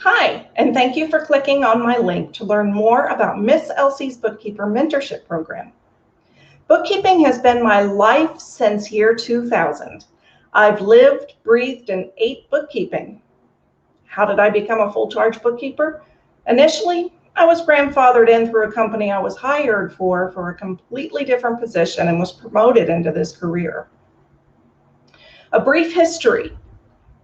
Hi, and thank you for clicking on my link to learn more about Miss Elsie's Bookkeeper Mentorship Program. Bookkeeping has been my life since year 2000. I've lived, breathed, and ate bookkeeping. How did I become a full-charge bookkeeper? Initially, I was grandfathered in through a company I was hired for a completely different position and was promoted into this career. A brief history.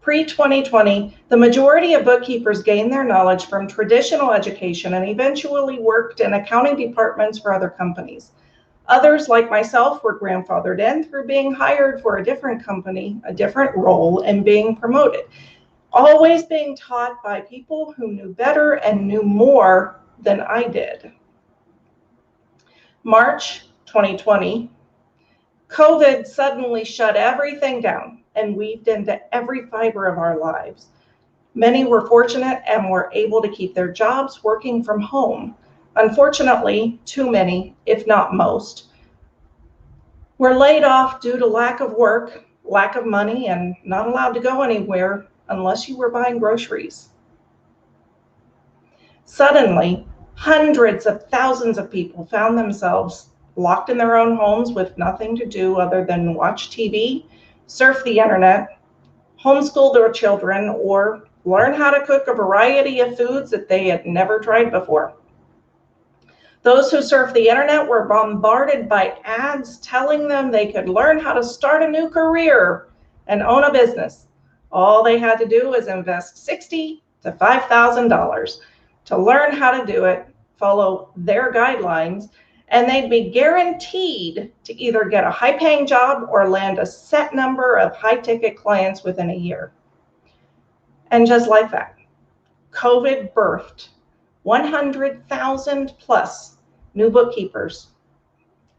Pre-2020, the majority of bookkeepers gained their knowledge from traditional education and eventually worked in accounting departments for other companies. Others, like myself, were grandfathered in through being hired for a different company, a different role, and being promoted, always being taught by people who knew better and knew more than I did. March 2020, COVID suddenly shut everything down and weaved into every fiber of our lives. Many were fortunate and were able to keep their jobs working from home. Unfortunately, too many, if not most, were laid off due to lack of work, lack of money, and not allowed to go anywhere unless you were buying groceries. Suddenly, hundreds of thousands of people found themselves locked in their own homes with nothing to do other than watch TV, surf the internet, homeschool their children, or learn how to cook a variety of foods that they had never tried before. Those who surfed the internet were bombarded by ads telling them they could learn how to start a new career and own a business. All they had to do was invest $60,000 to $5,000 to learn how to do it, follow their guidelines, and they'd be guaranteed to either get a high-paying job or land a set number of high-ticket clients within a year. And just like that, COVID birthed 100,000 plus new bookkeepers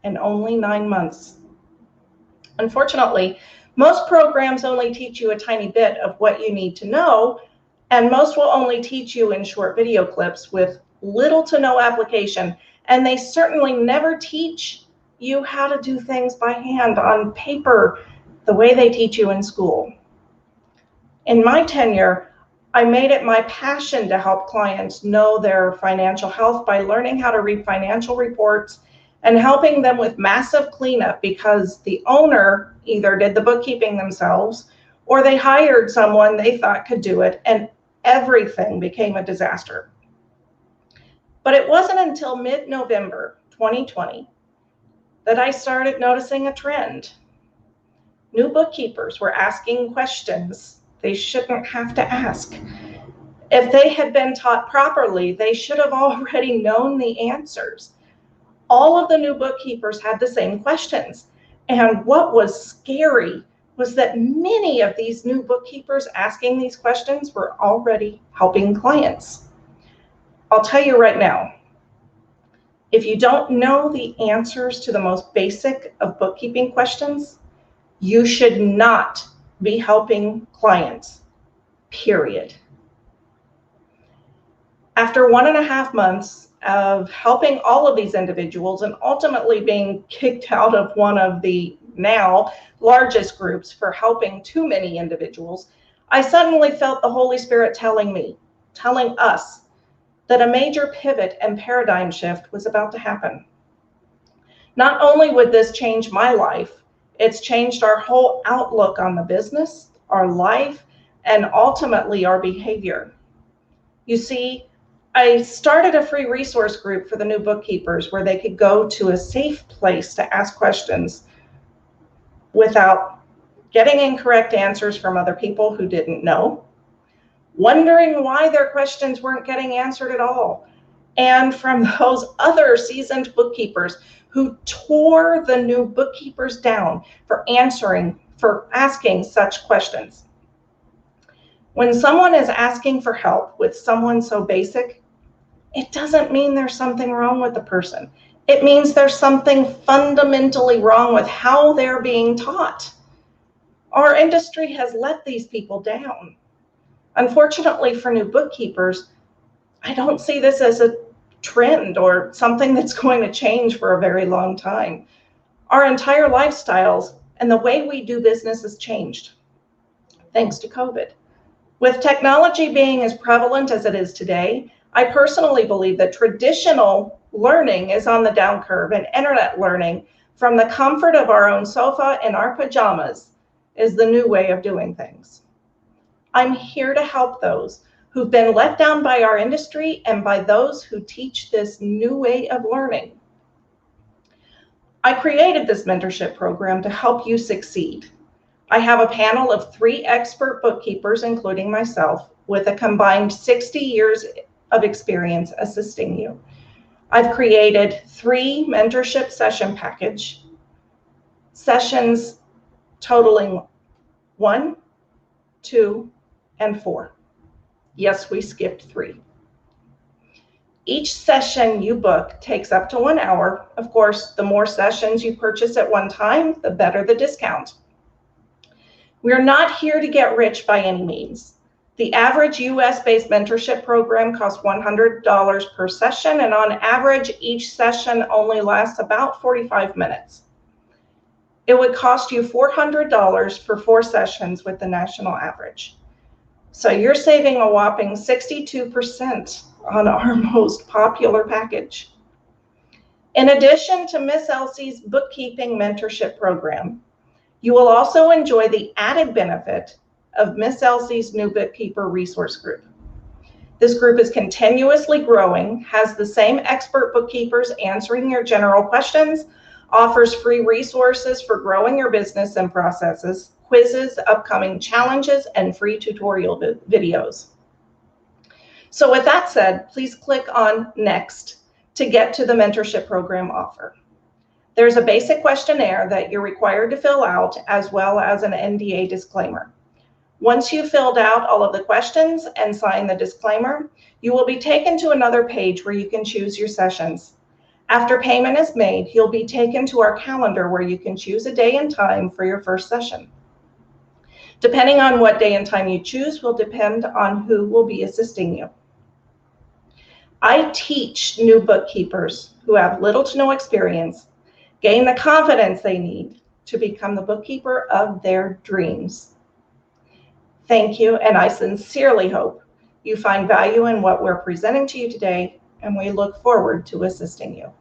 in only 9 months. Unfortunately, most programs only teach you a tiny bit of what you need to know, and most will only teach you in short video clips with little to no application, and they certainly never teach you how to do things by hand on paper the way they teach you in school. In my tenure, I made it my passion to help clients know their financial health by learning how to read financial reports and helping them with massive cleanup because the owner either did the bookkeeping themselves or they hired someone they thought could do it, and everything became a disaster. But it wasn't until mid-November 2020 that I started noticing a trend. New bookkeepers were asking questions they shouldn't have to ask. If they had been taught properly, they should have already known the answers. All of the new bookkeepers had the same questions. And what was scary was that many of these new bookkeepers asking these questions were already helping clients. I'll tell you right now, if you don't know the answers to the most basic of bookkeeping questions, you should not be helping clients, period. After 1.5 months of helping all of these individuals and ultimately being kicked out of one of the now largest groups for helping too many individuals, I suddenly felt the Holy Spirit telling us that a major pivot and paradigm shift was about to happen. Not only would this change my life, it's changed our whole outlook on the business, our life, and ultimately our behavior. You see, I started a free resource group for the new bookkeepers where they could go to a safe place to ask questions without getting incorrect answers from other people who didn't know, wondering why their questions weren't getting answered at all, and from those other seasoned bookkeepers who tore the new bookkeepers down for asking such questions. When someone is asking for help with someone so basic, it doesn't mean there's something wrong with the person. It means there's something fundamentally wrong with how they're being taught. Our industry has let these people down. Unfortunately for new bookkeepers, I don't see this as a trend or something that's going to change for a very long time. Our entire lifestyles and the way we do business has changed thanks to COVID. With technology being as prevalent as it is today, I personally believe that traditional learning is on the down curve, and internet learning from the comfort of our own sofa and our pajamas is the new way of doing things. I'm here to help those who've been let down by our industry and by those who teach this new way of learning. I created this mentorship program to help you succeed. I have a panel of 3 expert bookkeepers, including myself, with a combined 60 years of experience assisting you. I've created 3 mentorship session package, sessions totaling 1, 2, and 4. Yes, we skipped 3. Each session you book takes up to 1 hour. Of course, the more sessions you purchase at one time, the better the discount. We're not here to get rich by any means. The average US-based mentorship program costs $100 per session, and on average, each session only lasts about 45 minutes. It would cost you $400 for 4 sessions with the national average. So you're saving a whopping 62% on our most popular package. In addition to Miss Elsie's bookkeeping mentorship program, you will also enjoy the added benefit of Miss Elsie's new bookkeeper resource group. This group is continuously growing, has the same expert bookkeepers answering your general questions, offers free resources for growing your business and processes, quizzes, upcoming challenges, and free tutorial videos. So with that said, please click on Next to get to the mentorship program offer. There's a basic questionnaire that you're required to fill out, as well as an NDA disclaimer. Once you've filled out all of the questions and signed the disclaimer, you will be taken to another page where you can choose your sessions. After payment is made, you'll be taken to our calendar where you can choose a day and time for your first session. Depending on what day and time you choose will depend on who will be assisting you. I teach new bookkeepers who have little to no experience gain the confidence they need to become the bookkeeper of their dreams. Thank you, and I sincerely hope you find value in what we're presenting to you today, and we look forward to assisting you.